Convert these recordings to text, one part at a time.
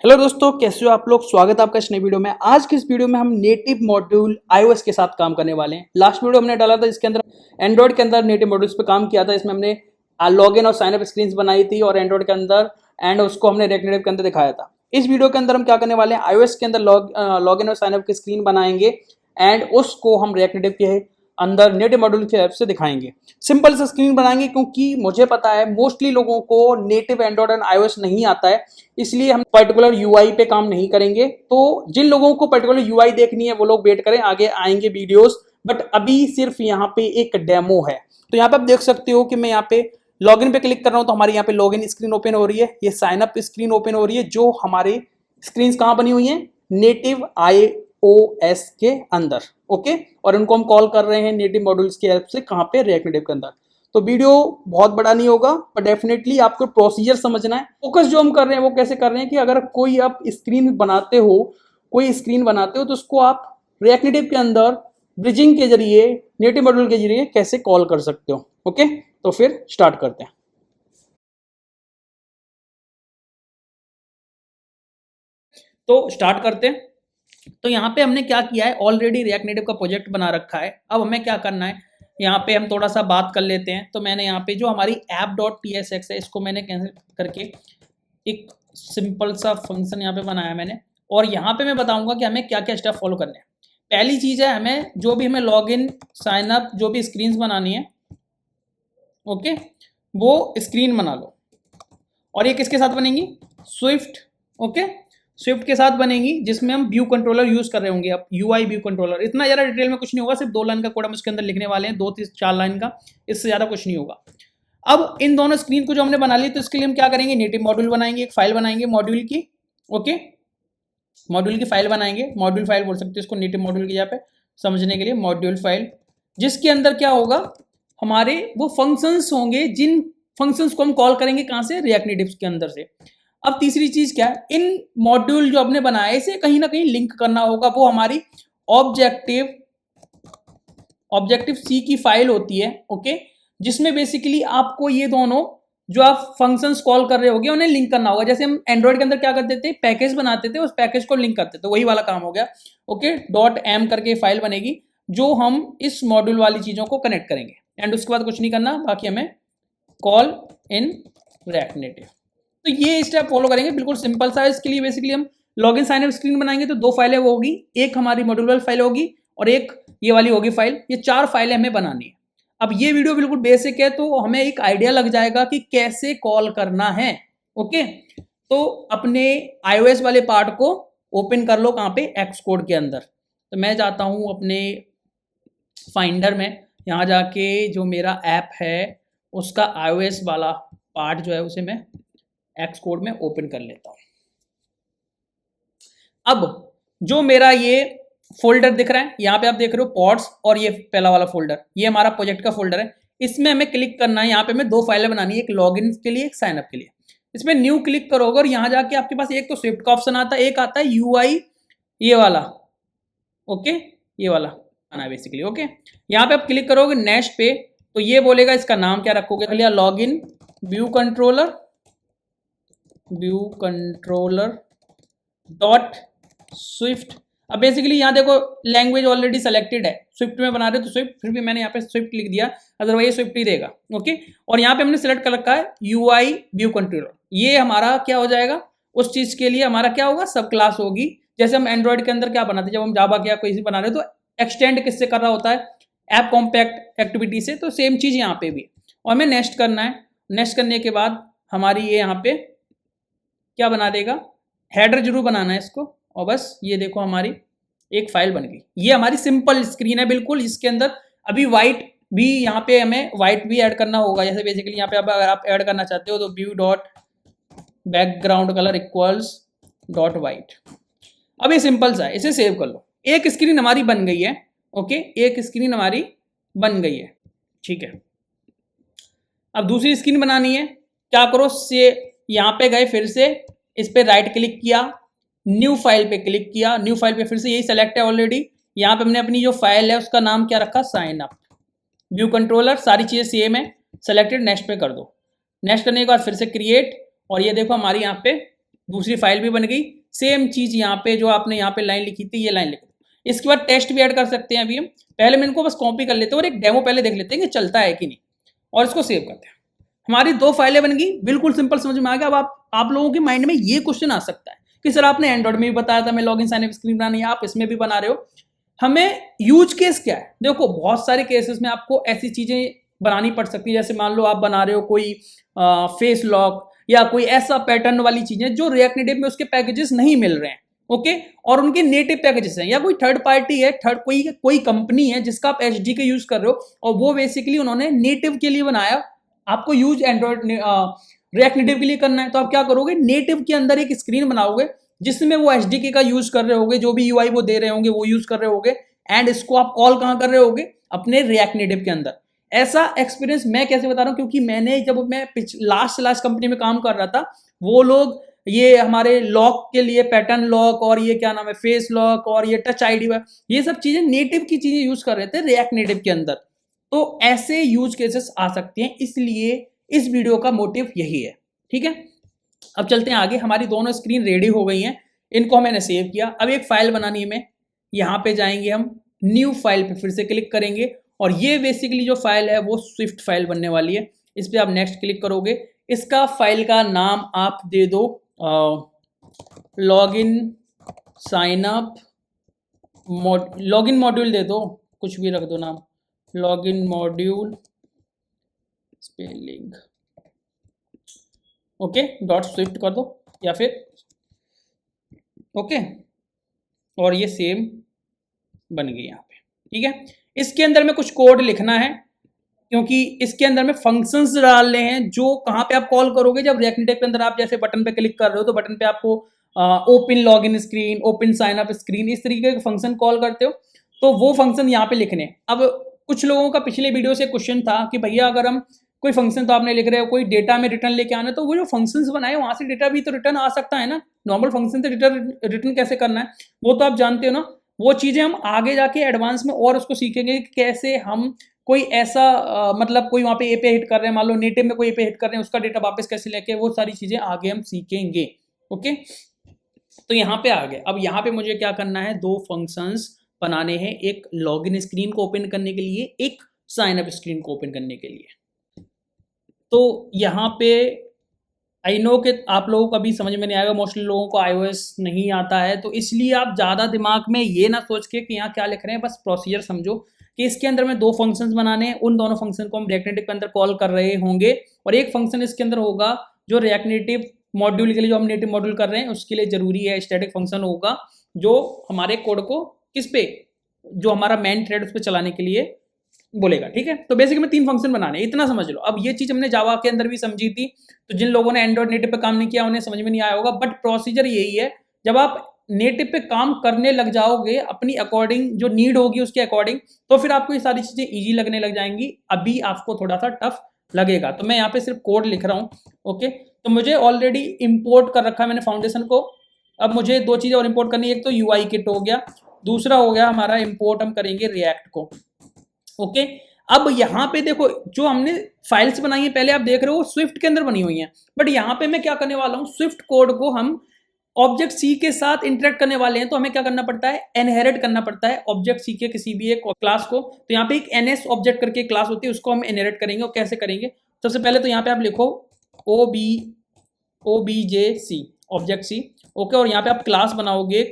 Hello दोस्तों, कैसे हो आप लोग। स्वागत है आपका इस नई वीडियो में। आज की इस वीडियो में हम नेटिव मॉड्यूल iOS के साथ काम करने वाले हैं। लास्ट वीडियो हमने डाला था, इसके अंदर एंड्रॉइड के अंदर नेटिव मॉड्यूल्स पे काम किया था। इसमें हमने लॉगिन और साइन अप स्क्रीन्स बनाई थी और एंड्रॉइड के अंदर एंड उसको हमने रिएक्ट नेटिव के अंदर दिखाया था। इस वीडियो के अंदर हम क्या करने वाले हैं, iOS के अंदर लॉगिन और साइन अप की स्क्रीन बनाएंगे एंड उसको हम रिएक्ट नेटिव के अंदर नेटिव मॉड्यूल के हेल्प से दिखाएंगे। सिंपल सा स्क्रीन बनाएंगे, क्योंकि मुझे पता है मोस्टली लोगों को नेटिव एंड्रॉइड एंड iOS नहीं आता है, इसलिए हम पर्टिकुलर यूआई पे काम नहीं करेंगे। तो जिन लोगों को पर्टिकुलर यूआई देखनी है वो लोग वेट करें, आगे आएंगे वीडियोस, बट अभी सिर्फ यहाँ पे एक डेमो है। तो यहाँ पे आप देख सकते हो कि मैं यहाँ पे लॉगिन पे क्लिक कर रहा हूँ तो हमारे यहाँ पे लॉगिन स्क्रीन ओपन हो रही है, ये साइन अप स्क्रीन ओपन हो रही है। जो हमारे स्क्रीन कहाँ बनी हुई है, नेटिव iOS के अंदर। ओके, और इनको हम कॉल कर रहे हैं नेटिव मॉड्यूल्स की हेल्प से, कहाँ पे, रिएक्ट नेटिव के अंदर। तो वीडियो बहुत बड़ा नहीं होगा, पर डेफिनेटली आपको प्रोसीजर समझना है। फोकस जो हम कर रहे हैं वो कैसे कर रहे हैं कि अगर कोई आप स्क्रीन बनाते हो, तो उसको आप रिएक्ट नेटिव के अंदर ब्रिजिंग के जरिए, नेटिव मॉड्यूल के जरिए कैसे कॉल कर सकते हो। ओके, तो फिर स्टार्ट करते हैं। तो स्टार्ट करते हैं। तो यहाँ पे हमने क्या किया है, ऑलरेडी रिएक्ट नेटिव का प्रोजेक्ट बना रखा है। अब हमें क्या करना है, यहाँ पे हम थोड़ा सा बात कर लेते हैं। तो मैंने यहाँ पे जो हमारी app.tsx है, इसको मैंने कैंसिल करके एक सिंपल सा फंक्शन यहाँ पे बनाया मैंने, और यहाँ पे मैं बताऊंगा कि हमें क्या क्या स्टेप फॉलो करने हैं। पहली चीज है, हमें जो भी हमें लॉगिन साइन अप जो भी स्क्रीन बनानी है, ओके, वो स्क्रीन बना लो। और ये किसके साथ बनेंगी, स्विफ्ट। ओके, स्विफ्ट के साथ बनेंगी, जिसमें हम व्यू कंट्रोलर यूज कर रहे होंगे। अब यूआई व्यू कंट्रोलर, इतना ज्यादा डिटेल में कुछ नहीं होगा, सिर्फ 2 लाइन का कोड हम उसके अंदर लिखने वाले हैं, 2-4 लाइन का, इससे ज्यादा कुछ नहीं होगा। अब इन दोनों स्क्रीन को जो हमने बना ली, तो इसके लिए हम क्या करेंगे, नेटिव मॉड्यूल बनाएंगे, एक फाइल बनाएंगे मॉड्यूल की। ओके, मॉड्यूल की फाइल बनाएंगे, मॉड्यूल फाइल बोल सकते हैं इसको नेटिव मॉड्यूल की, यहाँ पे समझने के लिए मॉड्यूल फाइल, जिसके अंदर क्या होगा, हमारे वो फंक्शंस होंगे, जिन फंक्शंस को हम कॉल करेंगे कहाँ से, रिएक्ट नेटिव के अंदर से। अब तीसरी चीज क्या है, इन मॉड्यूल जो आपने बनाए इसे कहीं ना कहीं लिंक करना होगा। वो हमारी ऑब्जेक्टिव सी की फाइल होती है। ओके, जिसमें बेसिकली आपको ये दोनों जो आप फंक्शंस कॉल कर रहे होगे उन्हें लिंक करना होगा। जैसे हम एंड्रॉइड के अंदर क्या करते थे, पैकेज बनाते थे, उस पैकेज को लिंक करते थे, वही वाला काम हो गया। ओके, .m करके फाइल बनेगी जो हम इस मॉड्यूल वाली चीजों को कनेक्ट करेंगे, एंड उसके बाद कुछ नहीं करना, बाकी हमें कॉल इन रिएक्ट नेटिव। तो ये स्टेप फॉलो करेंगे, बिल्कुल सिंपल सा है। इसके लिए बेसिकली हम लॉगिन साइन अप स्क्रीन बनाएंगे, तो 2 फाइलें वो होगी, एक हमारी मॉड्यूल फाइल होगी और एक ये वाली होगी फाइल। ये 4 फाइलें हमें बनानी है। अब ये वीडियो बिल्कुल बेसिक है, तो हमें एक आइडिया लग जाएगा कि कैसे कॉल करना है। ओके, तो अपने iOS वाले पार्ट को ओपन कर लो, कहाँ पे, Xcode के अंदर। तो मैं जाता हूँ अपने फाइंडर में, यहाँ जाके जो मेरा ऐप है उसका iOS वाला पार्ट जो है उसे मैं Xcode में ओपन कर लेता हूं। अब जो मेरा ये फोल्डर दिख रहा है, यहाँ पे आप देख रहे हो पॉड्स, और ये पहला वाला फोल्डर, ये हमारा प्रोजेक्ट का फोल्डर है। इसमें हमें क्लिक करना है, यहाँ पे हमें 2 फाइलें बनानी है, एक लॉगिन के लिए, एक साइन अप के लिए। इसमें न्यू क्लिक करोगे और यहाँ जाके आपके पास एक तो स्विफ्ट का ऑप्शन आता है, एक आता है यूआई, ये वाला। ओके, ये वाला आना है बेसिकली। ओके, यहाँ पे आप क्लिक करोगे नेक्स्ट पे, तो ये बोलेगा इसका नाम क्या रखोगे, login view controller dot Swift. अब बेसिकली यहाँ देखो लैंग्वेज ऑलरेडी सेलेक्टेड है, स्विफ्ट में बना रहे तो स्विफ्ट, फिर भी मैंने यहाँ पे स्विफ्ट लिख दिया, अदरवाइज स्विफ्ट ही देगा। ओके, और यहाँ पे हमने सेलेक्ट कर रखा है यूआई व्यू कंट्रोलर। ये हमारा क्या हो जाएगा, उस चीज के लिए हमारा क्या होगा, सब क्लास होगी। जैसे हम एंड्रॉइड के अंदर क्या बनाते हैं, जब हम जावा क्या कोई बना रहे तो एक्सटेंड किससे कर रहा होता है, ऐप कॉम्पैक्ट एक्टिविटी से, तो सेम चीज यहाँ पे भी। और हमें नेक्स्ट करना है, नेक्स्ट करने के बाद हमारी ये यहाँ पे क्या बना देगा, हेडर जरूर बनाना है इसको, और बस ये देखो हमारी एक फाइल बन गई। ये हमारी सिंपल स्क्रीन है बिल्कुल, इसके अंदर अभी वाइट भी, यहाँ पे हमें वाइट भी ऐड करना होगा। जैसे बेसिकली यहाँ पे अगर आप ऐड करना चाहते हो तो view dot background colour equals dot white. अब ये सिंपल सा है, इसे सेव कर लो। एक स्क्रीन हमारी बन गई है। ओके, एक स्क्रीन हमारी बन गई है, ठीक है। अब दूसरी स्क्रीन बनानी है, क्या करो, से यहाँ पे गए, फिर से इस पे राइट क्लिक किया, न्यू फाइल पे क्लिक किया, न्यू फाइल पे फिर से यही सेलेक्ट है ऑलरेडी। यहाँ पे हमने अपनी जो फाइल है उसका नाम क्या रखा, साइन अप व्यू कंट्रोलर, सारी चीजें सेम है, सेलेक्टेड, नेक्स्ट पे कर दो। नेक्स्ट करने के बाद फिर से क्रिएट, और ये देखो हमारी यहाँ पे दूसरी फाइल भी बन गई। सेम चीज यहाँ पे जो आपने यहाँ पे लाइन लिखी थी, ये लाइन लिख दो। इसके बाद टेस्ट भी ऐड कर सकते हैं। अभी हम पहले मैं इनको बस कॉपी कर लेते हैं और एक डेमो पहले देख लेते हैं कि चलता है कि नहीं, और इसको सेव करते हैं। हमारी 2 फाइलें बन गई, बिल्कुल सिंपल, समझ में आ गया। अब आप लोगों के माइंड में ये क्वेश्चन आ सकता है कि सर आपने एंड्रॉइड में भी बताया था मैं लॉगिन साइन अप स्क्रीन बनानी है, आप इसमें भी बना रहे हो, हमें यूज केस क्या है? देखो बहुत सारे केसेस में आपको ऐसी चीजें बनानी पड़ सकती है, जैसे मान लो आप बना रहे हो कोई फेस लॉक या कोई ऐसा पैटर्न वाली चीजें जो रिएक्ट नेटिव में उसके पैकेजेस नहीं मिल रहे हैं, ओके, और उनके नेटिव पैकेजेस हैं, या कोई थर्ड पार्टी है, कोई कंपनी है जिसका आप एचडी के यूज कर रहे हो और वो बेसिकली उन्होंने नेटिव के लिए बनाया, आपको यूज एंड्रॉइड रिएक्ट नेटिव के लिए करना है, तो आप क्या करोगे, नेटिव के अंदर एक स्क्रीन बनाओगे जिसमें वो एचडीके का यूज कर रहे होगे, जो भी यूआई वो दे रहे होंगे वो यूज कर रहे होगे, एंड इसको आप कॉल कहां कर रहे होगे, अपने रिएक्ट नेटिव के अंदर। ऐसा एक्सपीरियंस मैं कैसे बता रहा हूं, क्योंकि मैंने जब मैं लास्ट कंपनी में काम कर रहा था, वो लोग ये हमारे लॉक के लिए पैटर्न लॉक और ये क्या नाम है फेस लॉक और ये टच आईडी, ये सब चीजें नेटिव की चीजें यूज कर रहे थे रिएक्ट नेटिव के अंदर। तो ऐसे यूज केसेस आ सकते हैं, इसलिए इस वीडियो का मोटिव यही है, ठीक है। अब चलते हैं आगे। हमारी दोनों स्क्रीन रेडी हो गई हैं, इनको मैंने सेव किया। अब एक फाइल बनानी है, हमें यहाँ पे जाएंगे, हम न्यू फाइल पे फिर से क्लिक करेंगे और ये बेसिकली जो फाइल है वो स्विफ्ट फाइल बनने वाली है। इस पर आप नेक्स्ट क्लिक करोगे। इसका फाइल का नाम आप दे दो login sign up login module दे दो, कुछ भी रख दो नाम, login module spelling, okay, dot swift कर दो या फिर ओके, और ये सेम बन गई यहाँ पे, ठीक है। इसके अंदर में कुछ कोड लिखना है, क्योंकि इसके अंदर में फंक्शंस डालने हैं जो कहाँ पे आप कॉल करोगे, जब रिएक्ट नेटिव के अंदर आप जैसे बटन पे क्लिक कर रहे हो तो बटन पे आपको open login screen, open sign up screen, इस तरीके के फंक्शन कॉल करते हो, तो वो फंक्शन यहाँ पे लिखने। अब कुछ लोगों का पिछले वीडियो से क्वेश्चन था कि भैया अगर हम कोई फंक्शन तो आपने लिख रहे हो, कोई डेटा में रिटर्न लेके आना है, तो वो जो फंक्शंस बनाए वहां से डेटा भी तो रिटर्न आ सकता है ना, नॉर्मल फंक्शन से रिटर्न कैसे करना है वो तो आप जानते हो ना। वो चीजें हम आगे जाके एडवांस में और उसको सीखेंगे कि कैसे हम कोई ऐसा मतलब कोई वहां पे एपीआई हिट कर रहे हैं, मान लो नेटिव में कोई एपीआई हिट कर रहे हैं, उसका डेटा वापस कैसे लेके, वो सारी चीजें आगे हम सीखेंगे, ओके। तो यहाँ पे आ गए। अब यहाँ पे मुझे क्या करना है, 2 फंक्शंस बनाने हैं, एक लॉगिन स्क्रीन को ओपन करने के लिए, एक साइन अप स्क्रीन को ओपन करने के लिए। तो यहाँ पे आई नो कि आप लोगों को अभी समझ में नहीं आएगा, मोस्टली लोगों को iOS नहीं आता है, तो इसलिए आप ज़्यादा दिमाग में ये ना सोच के कि यहाँ क्या लिख रहे हैं, बस प्रोसीजर समझो कि इसके अंदर में 2 फंक्शंस बनाने हैं, उन दोनों फंक्शन को हम रिएक्ट नेटिव के अंदर कॉल कर रहे होंगे, और एक फंक्शन इसके अंदर होगा जो रिएक्ट नेटिव मॉड्यूल के लिए, जो हम नेटिव मॉड्यूल कर रहे हैं उसके लिए जरूरी है, स्टैटिक फंक्शन होगा जो हमारे कोड को किस पे, जो हमारा मेन थ्रेड उस पर चलाने के लिए बोलेगा, ठीक है। तो बेसिक में 3 फंक्शन बनाने, इतना समझ लो। अब ये चीज हमने जावा के अंदर भी समझी थी, तो जिन लोगों ने एंड्रॉइड नेटिव पे काम नहीं किया उन्हें समझ में नहीं आया होगा, बट प्रोसीजर यही है। जब आप नेटिव पे काम करने लग जाओगे अपनी अकॉर्डिंग, जो नीड होगी उसके अकॉर्डिंग, तो फिर आपको ये सारी चीजें इजी लगने लग जाएंगी। अभी आपको थोड़ा सा टफ लगेगा, तो मैं यहाँ पे सिर्फ कोड लिख रहा हूँ, ओके। तो मुझे ऑलरेडी इंपोर्ट कर रखा है मैंने फाउंडेशन को। अब मुझे 2 चीजें और इंपोर्ट करनी है, एक तो यूआई किट हो गया, दूसरा हो गया हमारा इंपोर्ट हम करेंगे रिएक्ट को, ओके। अब यहाँ पे देखो जो हमने फाइल्स बनाई है पहले आप देख रहे हो स्विफ्ट के अंदर बनी हुई हैं, बट यहाँ पे मैं क्या करने वाला हूँ, स्विफ्ट कोड को हम ऑब्जेक्ट सी के साथ इंटरेक्ट करने वाले हैं। तो हमें क्या करना पड़ता है, इनहेरिट करना पड़ता है ऑब्जेक्ट सी के किसी भी एक क्लास को। तो यहाँ पे एक एनएस ऑब्जेक्ट करके क्लास होती है, उसको हम इनहेरिट करेंगे। और कैसे करेंगे, सबसे पहले तो यहाँ पे आप लिखो OBJ_C ऑब्जेक्ट सी, ओके, और यहाँ पे आप क्लास बनाओगे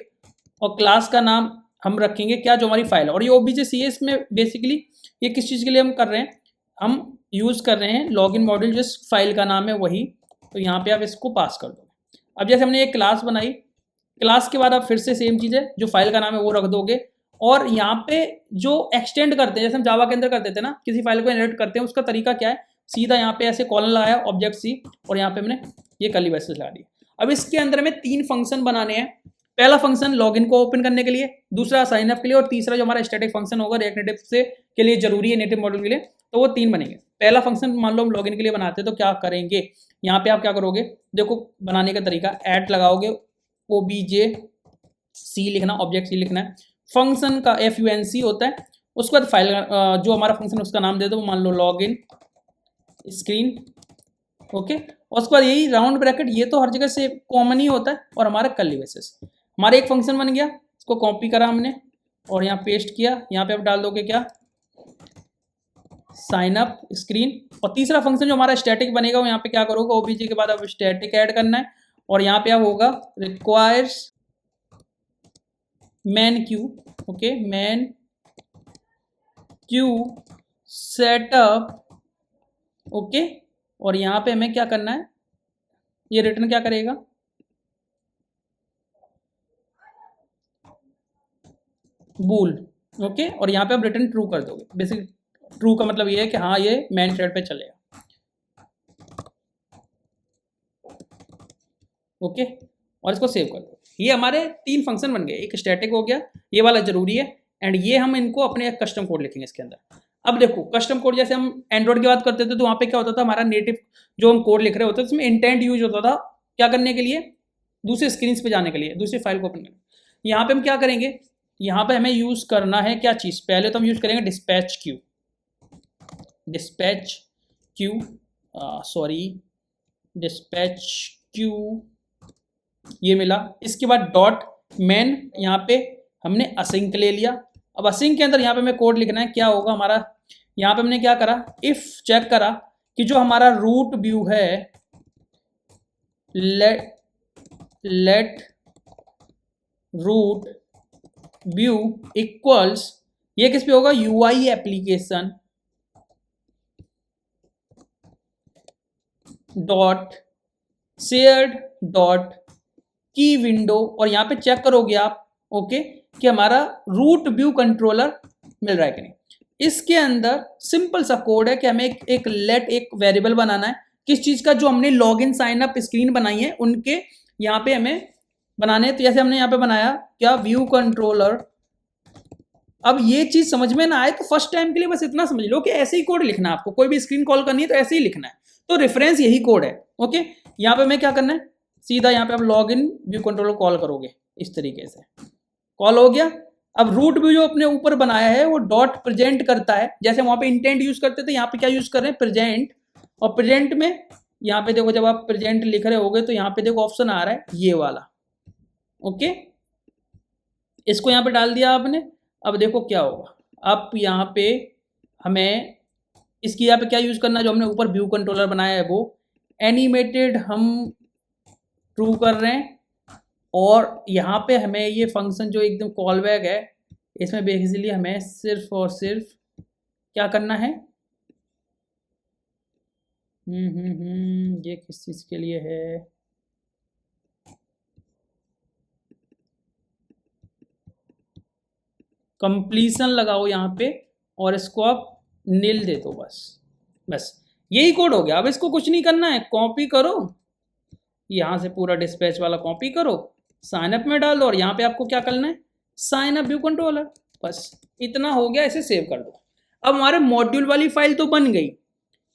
और क्लास का नाम हम रखेंगे क्या, जो हमारी फाइल है। और ये OBJ_C है, इसमें बेसिकली ये किस चीज़ के लिए हम कर रहे हैं, हम यूज़ कर रहे हैं लॉगिन मॉड्यूल, जिस फाइल का नाम है वही। तो यहाँ पे आप इसको पास कर दो। अब जैसे हमने एक क्लास बनाई, क्लास के बाद आप फिर से सेम चीज़ है, जो फाइल का नाम है वो रख दोगे। और यहाँ पे जो एक्सटेंड करते हैं, जैसे हम जावा के अंदर करते थे ना, किसी फाइल को इनहेरिट करते हैं, उसका तरीका क्या है, सीधा यहाँ पे ऐसे कॉलन लगाया ऑब्जेक्ट सी और यहाँ पे हमने ये कर्ली ब्रैकेट्स लगा दी। अब इसके अंदर में 3 फंक्शन बनाने हैं। पहला फंक्शन लॉगिन को ओपन करने के लिए, दूसरा साइन अप के लिए, और तीसरा जो हमारा स्टैटिक फंक्शन होगा रिएक्ट नेटिव से के लिए जरूरी है नेटिव मॉड्यूल के लिए, तो वो 3 बनेंगे। पहला फंक्शन मान लो हम लॉगिन के लिए बनाते हैं, तो क्या करेंगे, यहाँ पे आप क्या करोगे, देखो बनाने का तरीका, ऐड लगाओगे, OBJ_C लिखना, ऑब्जेक्ट सी लिखना है, फंक्शन का FUNC होता है, उसके बाद फाइल जो हमारा फंक्शन उसका नाम दे दो, मान लो लॉगिन स्क्रीन, ओके। और उसके बाद यही राउंड ब्रैकेट, ये तो हर जगह से कॉमन ही होता है, और हमारा कर्ली ब्रेसेस। हमारा एक फंक्शन बन गया, इसको कॉपी करा हमने और यहाँ पेस्ट किया। यहाँ पे आप डाल दोगे क्या, साइन अप स्क्रीन। और तीसरा फंक्शन जो हमारा स्टैटिक बनेगा वो यहाँ पे क्या करोगे, ओबीजे के बाद अब स्टैटिक ऐड करना है, और यहाँ पे क्या होगा, requires man Q. Okay, man Q setup. Okay, और यहाँ पे हमें क्या करना है, ये रिटर्न क्या करेगा, बूल। ओके, और यहाँ पे आप रिटर्न ट्रू कर दोगे। बेसिक ट्रू का मतलब ये है कि हाँ ये मेन थ्रेड पे चलेगा। ओके, और इसको सेव कर दो। ये हमारे 3 फंक्शन बन गए, एक स्टैटिक हो गया, ये वाला जरूरी है, एंड ये हम इनको अपने एक कस्टम कोड लिखेंगे इसके अंदर। अब देखो कस्टम कोड, जैसे हम एंड्रॉइड की बात करते थे तो वहाँ पे क्या होता था, हमारा नेटिव जो हम कोड लिख रहे होते थे उसमें इंटेंट यूज होता था क्या करने के लिए, दूसरे स्क्रीन पे जाने के लिए, दूसरी फाइल को ओपन करने। यहाँ पे हम क्या करेंगे, यहाँ पे हमें यूज करना है क्या चीज, पहले तो हम यूज करेंगे dispatch Q, dispatch Q, sorry dispatch Q, ये मिला। इसके बाद डॉट मेन, यहाँ पे हमने असिंक ले लिया। अब असिंक के अंदर यहाँ पे हमें कोड लिखना है, क्या होगा हमारा, यहाँ पे हमने क्या करा, इफ चेक करा कि जो हमारा रूट व्यू है, लेट रूट व्यू इक्वल्स, ये किस पे होगा, UI application dot shared dot की विंडो, और यहाँ पे चेक करोगे आप ओके कि हमारा रूट व्यू कंट्रोलर मिल रहा है कि नहीं। इसके अंदर सिंपल सा कोड है कि हमें एक लेट एक वेरिएबल बनाना है, किस चीज का, जो हमने लॉगिन साइन अप स्क्रीन बनाई है उनके यहाँ पे हमें बनाने हैं। तो जैसे हमने यहाँ पे बनाया क्या, व्यू कंट्रोलर। अब ये चीज समझ में ना आए तो फर्स्ट टाइम के लिए बस इतना समझ लो कि ऐसे ही कोड लिखना है आपको, कोई भी स्क्रीन कॉल करनी है तो ऐसे ही लिखना है, तो रेफरेंस यही कोड है। ओके, यहाँ पे हमें क्या करना है, सीधा यहाँ पे आप log in view controller call करोगे, इस तरीके से कॉल हो गया। अब रूट व्यू जो अपने ऊपर बनाया है वो डॉट प्रेजेंट करता है, जैसे वहां पे इंटेंट यूज करते थे, यहाँ पे क्या यूज कर रहे हैं, प्रेजेंट। और प्रेजेंट में यहाँ पे देखो, जब आप प्रेजेंट लिख रहे होगे तो यहाँ पे देखो ऑप्शन आ रहा है ये वाला। ओके, इसको यहाँ पे डाल दिया आपने। अब देखो क्या होगा, अब यहाँ पे हमें इसकी यहाँ पे क्या यूज करना है, जो हमने ऊपर व्यू कंट्रोलर बनाया है वो एनिमेटेड हम ट्रू कर रहे हैं, और यहाँ पे हमें ये फंक्शन जो एकदम कॉल बैक है, इसमें बेसिकली हमें सिर्फ और सिर्फ क्या करना है, ये किस चीज के लिए है, कंप्लीशन लगाओ यहाँ पे और इसको आप नील दे दो, बस यही कोड हो गया। अब इसको कुछ नहीं करना है, कॉपी करो यहाँ से पूरा डिस्पैच वाला कॉपी करो, साइन अप में डाल दो, और यहाँ पे आपको क्या करना है, साइन अप व्यू कंट्रोलर, बस इतना हो गया। इसे सेव कर दो। अब हमारे मॉड्यूल वाली फाइल तो बन गई।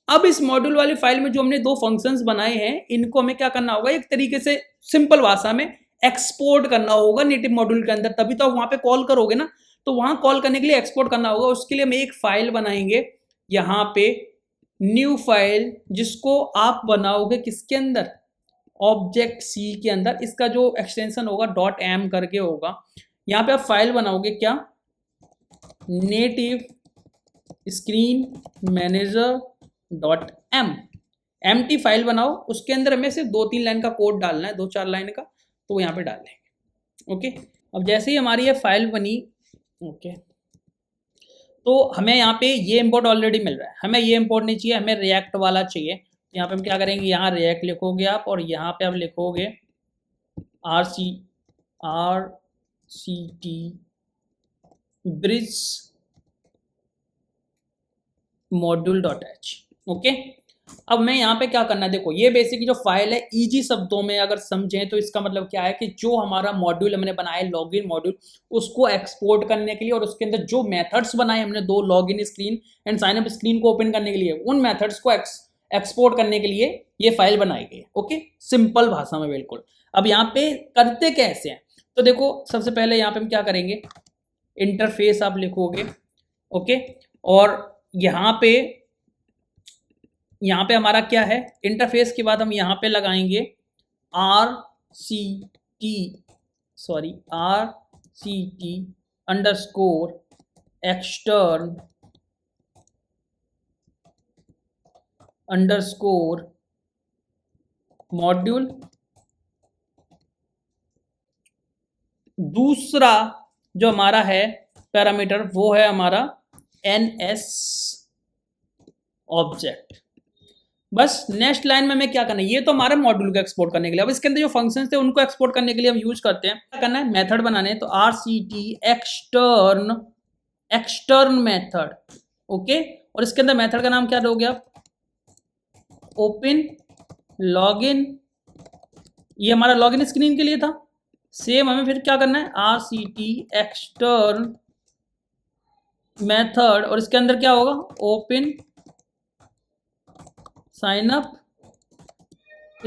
अब इस मॉड्यूल वाली फाइल में जो हमने 2 फंक्शंस बनाए हैं, इनको हमें क्या करना होगा, एक तरीके से सिंपल भाषा में एक्सपोर्ट करना होगा नेटिव मॉड्यूल के अंदर, तभी तो आप वहां पे कॉल करोगे ना। तो वहां कॉल करने के लिए एक्सपोर्ट करना होगा, उसके लिए हम एक फाइल बनाएंगे यहाँ पे, न्यू फाइल, जिसको आप बनाओगे किसके अंदर, ऑब्जेक्ट सी के अंदर। इसका जो एक्सटेंशन होगा डॉट एम करके होगा। यहाँ पे आप फाइल बनाओगे क्या, native screen manager dot M, empty file बनाओ। उसके अंदर हमें सिर्फ 2-3 लाइन का कोड डालना है, 2-4 लाइन का, तो वो यहाँ पे डाल देंगे। ओके, अब जैसे ही हमारी ये फाइल बनी, ओके, तो हमें यहाँ पे ये इम्पोर्ट ऑलरेडी मिल रहा है, हमें ये इम्पोर्ट नहीं चाहिए, हमें रिएक्ट वाला चाहिए। यहाँ पे हम क्या करेंगे, यहाँ रिएक्ट लिखोगे आप, और यहाँ पे आप लिखोगे RCT ब्रिज module.h। ओके, अब मैं यहाँ पे क्या करना है, देखो ये बेसिकली जो फाइल है, इजी शब्दों में अगर समझें तो इसका मतलब क्या है कि जो हमारा मॉड्यूल हमने बनाया है लॉगिन मॉड्यूल, उसको एक्सपोर्ट करने के लिए, और उसके अंदर जो मेथड्स बनाए हमने 2 login screen and sign up screen को ओपन करने के लिए, उन मेथड्स को एक्सपोर्ट करने के लिए ये फाइल बनाई गई है। ओके, सिंपल भाषा में बिल्कुल। अब यहाँ पे करते कैसे हैं, तो देखो सबसे पहले यहाँ पे हम क्या करेंगे, इंटरफेस आप लिखोगे। ओके, और यहाँ पे यहाँ पे हमारा क्या है, इंटरफेस के बाद हम यहाँ पे लगाएंगे RCT underscore extern underscore module. दूसरा जो हमारा है पैरामीटर वो है हमारा NS ऑब्जेक्ट। बस नेक्स्ट लाइन में हमें क्या करना है, ये तो हमारे मॉड्यूल को एक्सपोर्ट करने के लिए। अब इसके अंदर जो फंक्शंस थे उनको एक्सपोर्ट करने के लिए हम यूज करते हैं, क्या करना है, मेथड बनाने हैं। तो RCT एक्सटर्न मेथड, ओके। और इसके अंदर मेथड का नाम क्या दोगे आप, ओपन लॉगिन। ये हमारा लॉगिन स्क्रीन के लिए था। सेम हमें फिर क्या करना है, RCT एक्सटर्न मेथड, और इसके अंदर क्या होगा, ओपन साइन अप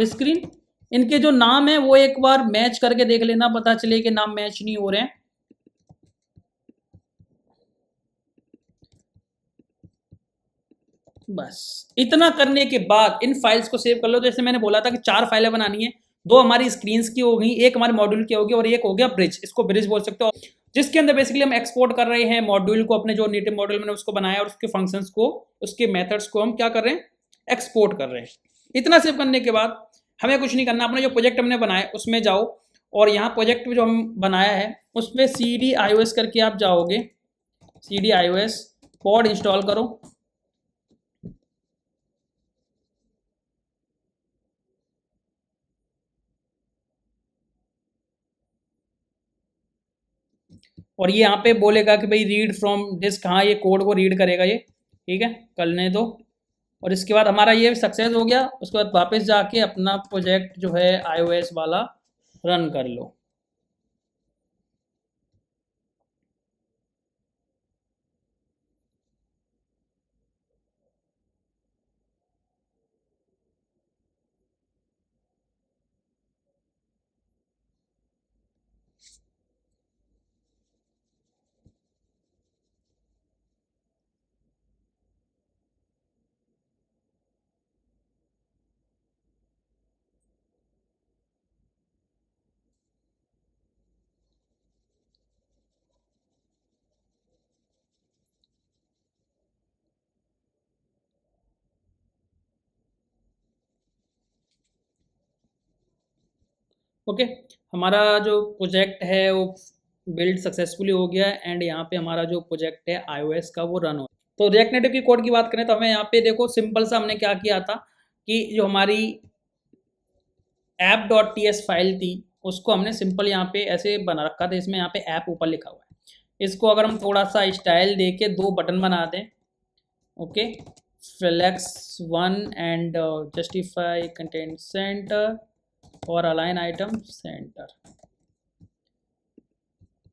स्क्रीन। इनके जो नाम है वो एक बार मैच करके देख लेना, पता चले कि नाम मैच नहीं हो रहे हैं। बस इतना करने के बाद इन फाइल्स को सेव कर लो। जैसे मैंने बोला था कि 4 फाइलें बनानी है, 2 हमारी स्क्रीन्स की हो गई, एक हमारे मॉड्यूल की होगी और एक हो गया ब्रिज। इसको ब्रिज बोल सकते हो, जिसके अंदर बेसिकली हम एक्सपोर्ट कर रहे हैं मॉड्यूल को, अपने जो नेटिव मॉड्यूल मैंने उसको बनाया और उसके फंक्शंस को, उसके मेथड्स को हम क्या कर रहे हैं, एक्सपोर्ट कर रहे हैं। इतना सेव करने के बाद हमें कुछ नहीं करना, अपना जो प्रोजेक्ट हमने बनाया उसमें जाओ और यहाँ प्रोजेक्ट जो हम बनाया है उस पर CD iOS करके आप जाओगे, CD iOS पॉड इंस्टॉल करो। और ये यहाँ पे बोलेगा कि भाई रीड फ्रॉम डिस्क, हाँ ये कोड को रीड करेगा ये, ठीक है, करने दो। और इसके बाद हमारा ये सक्सेस हो गया। उसके बाद वापस जाके अपना प्रोजेक्ट जो है iOS वाला रन कर लो। ओके, हमारा जो प्रोजेक्ट है वो बिल्ड सक्सेसफुली हो गया एंड यहाँ पे हमारा जो प्रोजेक्ट है iOS का वो रन हो। तो रिएक्ट नेटिव की कोड की बात करें तो हमें यहाँ पे देखो सिंपल सा हमने क्या किया था कि जो हमारी app.ts फाइल थी उसको हमने सिंपल यहाँ पे ऐसे बना रखा था। इसमें यहाँ पे ऐप ऊपर लिखा हुआ है। इसको अगर हम थोड़ा सा स्टाइल दे के 2 बटन बना दें, okay, flex 1 and justify content centre और अलाइन आइटम सेंटर,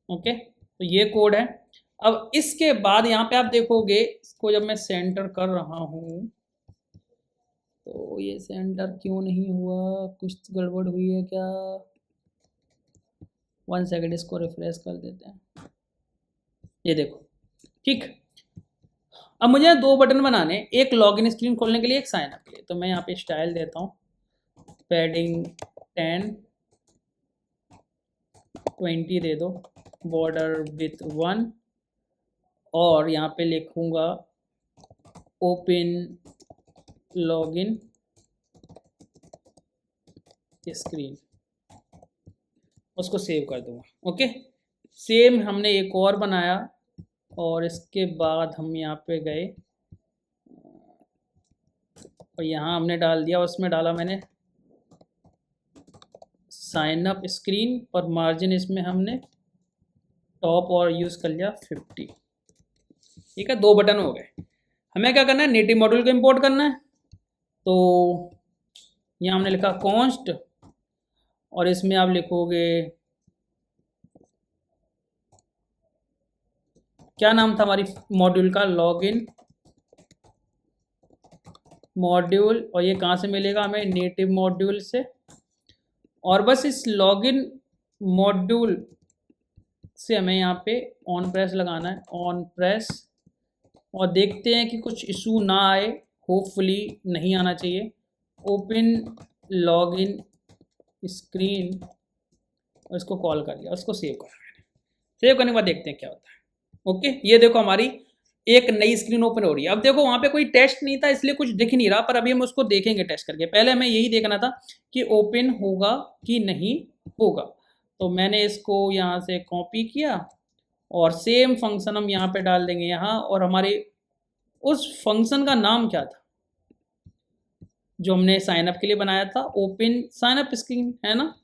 ओके। तो ये कोड है। अब इसके बाद यहाँ पे आप देखोगे, इसको जब मैं सेंटर कर रहा हूँ तो ये सेंटर क्यों नहीं हुआ, कुछ गड़बड़ हुई है क्या, 1 सेकेंड, इसको रिफ्रेश कर देते हैं। ये देखो, ठीक। अब मुझे 2 बटन बनाने, एक लॉगिन स्क्रीन खोलने के लिए, एक साइन अप के लिए। तो मैं यहाँ पे स्टाइल देता हूँ, पैडिंग 10, 20 दे दो, बॉर्डर विथ 1, और यहाँ पे लिखूँगा ओपन लॉगिन स्क्रीन, उसको सेव कर दूँगा, ओके। सेम हमने एक और बनाया और इसके बाद हम यहाँ पे गए और यहाँ हमने डाल दिया, उसमें डाला मैंने साइन अप स्क्रीन और मार्जिन इसमें हमने टॉप और यूज़ कर लिया 50, ठीक है। 2 बटन हो गए। हमें क्या करना है, नेटिव मॉड्यूल को इंपोर्ट करना है। तो यहाँ हमने लिखा कॉन्स्ट और इसमें आप लिखोगे, क्या नाम था हमारी मॉड्यूल का, लॉगिन मॉड्यूल, और ये कहाँ से मिलेगा हमें, नेटिव मॉड्यूल से। और बस इस लॉगिन मॉड्यूल से हमें यहाँ पे ऑन प्रेस लगाना है, ऑन प्रेस, और देखते हैं कि कुछ इशू ना आए। होपफुली नहीं आना चाहिए। ओपन लॉगिन स्क्रीन और इसको कॉल कर लिया, उसको सेव करा मैंने। सेव करने के बाद देखते हैं क्या होता है। ओके, ये देखो हमारी एक नई स्क्रीन ओपन हो रही है। अब देखो वहां पे कोई टेस्ट नहीं था इसलिए कुछ दिख नहीं रहा, पर अभी हम उसको देखेंगे टेस्ट करके। पहले हमें यही देखना था कि ओपन होगा कि नहीं होगा। तो मैंने इसको यहाँ से कॉपी किया और सेम फंक्शन हम यहाँ पे डाल देंगे यहाँ, और हमारे उस फंक्शन का नाम क्या था जो हमने साइन अप के लिए बनाया था, ओपन साइन अप स्क्रीन, है ना।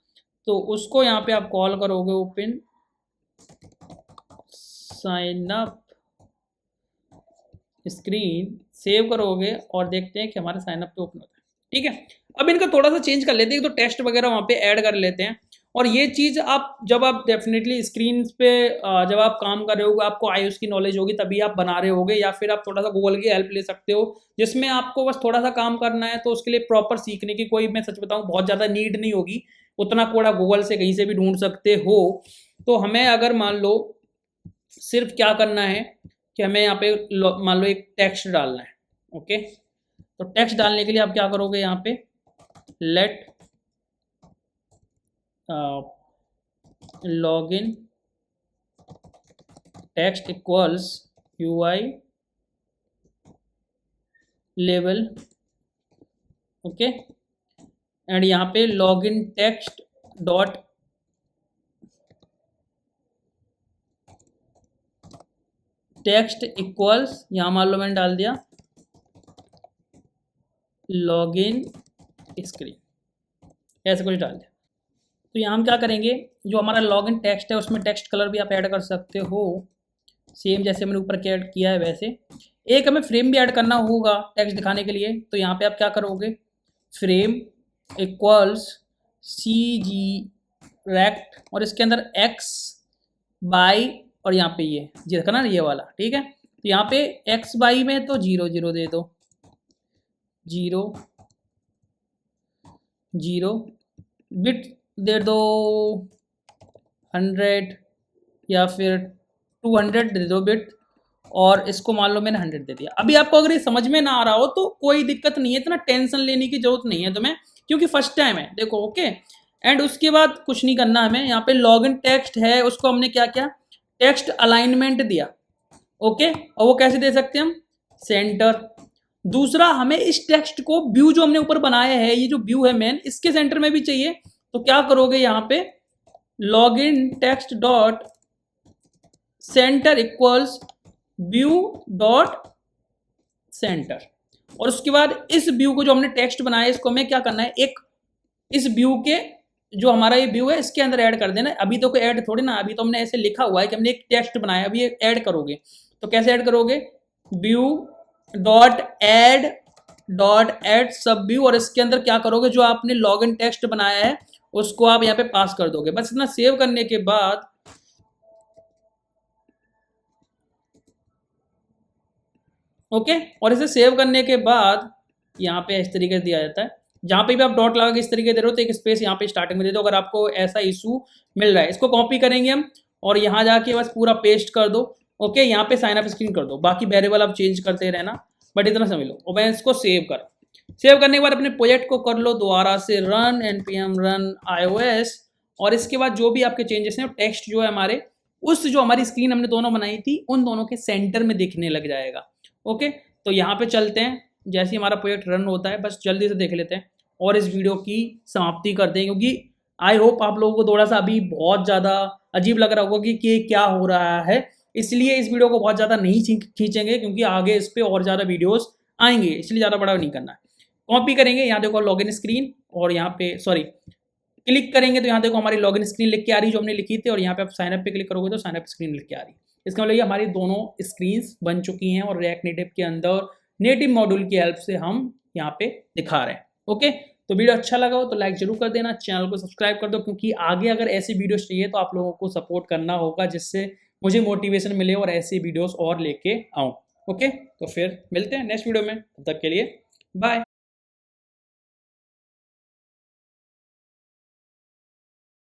तो उसको यहाँ पे आप कॉल करोगे open sign up screen, save करोगे और देखते हैं कि हमारा साइन अप पे ओपन होता है। ठीक है, अब इनका थोड़ा सा चेंज कर लेते हैं, तो टेस्ट वगैरह वहाँ पे ऐड कर लेते हैं। और ये चीज़ आप जब आप डेफिनेटली स्क्रीन पे जब आप काम कर रहे होगे, आपको iOS की नॉलेज होगी तभी आप बना रहे होगे, या फिर आप थोड़ा सा गूगल की हेल्प ले सकते हो जिसमें आपको बस थोड़ा सा काम करना है। तो उसके लिए प्रॉपर सीखने की कोई, मैं सच बताऊँ, बहुत ज़्यादा नीड नहीं होगी। उतना कोड आप गूगल से कहीं से भी ढूंढ सकते हो। तो हमें अगर मान लो सिर्फ क्या करना है कि हमें यहाँ पे मान लो एक टेक्स्ट डालना है। ओके, तो टेक्स्ट डालने के लिए आप क्या करोगे, यहाँ पे let login text equals UI लेवल। ओके, एंड यहाँ पे login text dot text equals, यहाँ मान लो मैंने डाल दिया लॉगिन स्क्रीन, ऐसे कुछ डाल दिया। तो यहाँ हम क्या करेंगे, जो हमारा लॉगिन टेक्स्ट है उसमें टेक्स्ट कलर भी आप ऐड कर सकते हो, सेम जैसे मैंने ऊपर ऐड किया है वैसे। एक हमें फ्रेम भी ऐड करना होगा टेक्स्ट दिखाने के लिए। तो यहाँ पे आप क्या करोगे, फ्रेम इक्वल्स CG रेक्ट, और इसके अंदर X बाई, और यहाँ पे ये जी रखना ना, ये वाला। ठीक है, तो यहाँ पे X बाई में तो 0 0 दे दो, 0 0 बिट दे दो 100 या फिर 200 दे दो बिट, और इसको मान लो मैंने 100 दे दिया। अभी आपको अगर ये समझ में ना आ रहा हो तो कोई दिक्कत नहीं है, इतना टेंशन लेने की जरूरत नहीं है तुम्हें, क्योंकि फर्स्ट टाइम है। देखो, ओके, एंड उसके बाद कुछ नहीं करना हमें। यहाँ पे लॉगिन टेक्स्ट है, उसको हमने क्या किया, टेक्स्ट अलाइनमेंट दिया। ओके, और वो कैसे दे सकते हैं हम, सेंटर। दूसरा, हमें इस टेक्स्ट को व्यू जो हमने ऊपर बनाया है, ये जो व्यू है मेन, इसके सेंटर में भी चाहिए। तो क्या करोगे, यहाँ पे login text dot centre equals view dot centre, और उसके बाद इस व्यू को जो हमने टेक्स्ट बनाया इसको हमें क्या करना है, एक इस व्यू के जो हमारा ये व्यू है इसके अंदर ऐड कर देना है। अभी तो कोई ऐड थोड़ी ना, अभी तो हमने ऐसे लिखा हुआ है कि हमने एक टेक्स्ट बनाया, अभी ये ऐड करोगे। तो कैसे ऐड करोगे, व्यू डॉट ऐड सब व्यू, और इसके अंदर क्या करोगे, जो आपने लॉगिन टेक्स्ट बनाया है उसको आप यहाँ पे पास कर दोगे। बस इतना सेव करने के बाद ओके, और इसे सेव करने के बाद यहाँ पे इस तरीके से दिया जाता है। जहाँ पे भी आप डॉट लगा के इस तरीके दे रहे हो तो एक स्पेस यहाँ पे स्टार्टिंग में दे दो, अगर आपको ऐसा इशू मिल रहा है। इसको कॉपी करेंगे हम और यहाँ जाके बस पूरा पेस्ट कर दो। ओके, यहाँ पे साइन अप स्क्रीन कर दो, बाकी वेरिएबल आप चेंज करते रहना, बट इतना समझ लो। और मैं इसको सेव कर, सेव करने के बाद अपने प्रोजेक्ट को कर लो दोबारा से रन, npm रन iOS, और इसके बाद जो भी आपके चेंजेस हैं टेक्स्ट जो है हमारे उस जो हमारी स्क्रीन हमने दोनों बनाई थी उन दोनों के सेंटर में दिखने लग जाएगा। ओके, तो यहाँ पे चलते हैं, जैसे ही हमारा प्रोजेक्ट रन होता है बस जल्दी से देख लेते हैं और इस वीडियो की समाप्ति करते हैं, क्योंकि आई होप आप लोगों को थोड़ा सा अभी बहुत ज़्यादा अजीब लग रहा होगा कि क्या हो रहा है, इसलिए इस वीडियो को बहुत ज़्यादा नहीं खींचेंगे क्योंकि आगे इस पर और ज़्यादा वीडियोज़ आएंगे, इसलिए ज़्यादा बड़ा नहीं करना है। कॉपी करेंगे, यहाँ देखो लॉगिन स्क्रीन, और यहाँ पे सॉरी क्लिक करेंगे तो यहाँ देखो हमारी लॉगिन स्क्रीन लिख के आ रही जो हमने लिखी थी, और यहाँ पे आप साइनअप पे क्लिक करोगे तो साइनअप स्क्रीन लिख के आ रही। इसका मतलब ये हमारी दोनों स्क्रीन्स बन चुकी हैं और रिएक्ट नेटिव के अंदर नेटिव मॉड्यूल की हेल्प से हम यहाँ पे दिखा रहे हैं। ओके, तो वीडियो अच्छा लगा हो तो लाइक जरूर कर देना, चैनल को सब्सक्राइब कर दो, क्योंकि आगे अगर ऐसी वीडियोस चाहिए तो आप लोगों को सपोर्ट करना होगा जिससे मुझे मोटिवेशन मिले और ऐसी वीडियोस और लेके आऊँ। ओके, तो फिर मिलते हैं नेक्स्ट वीडियो में, तब तक के लिए बाय।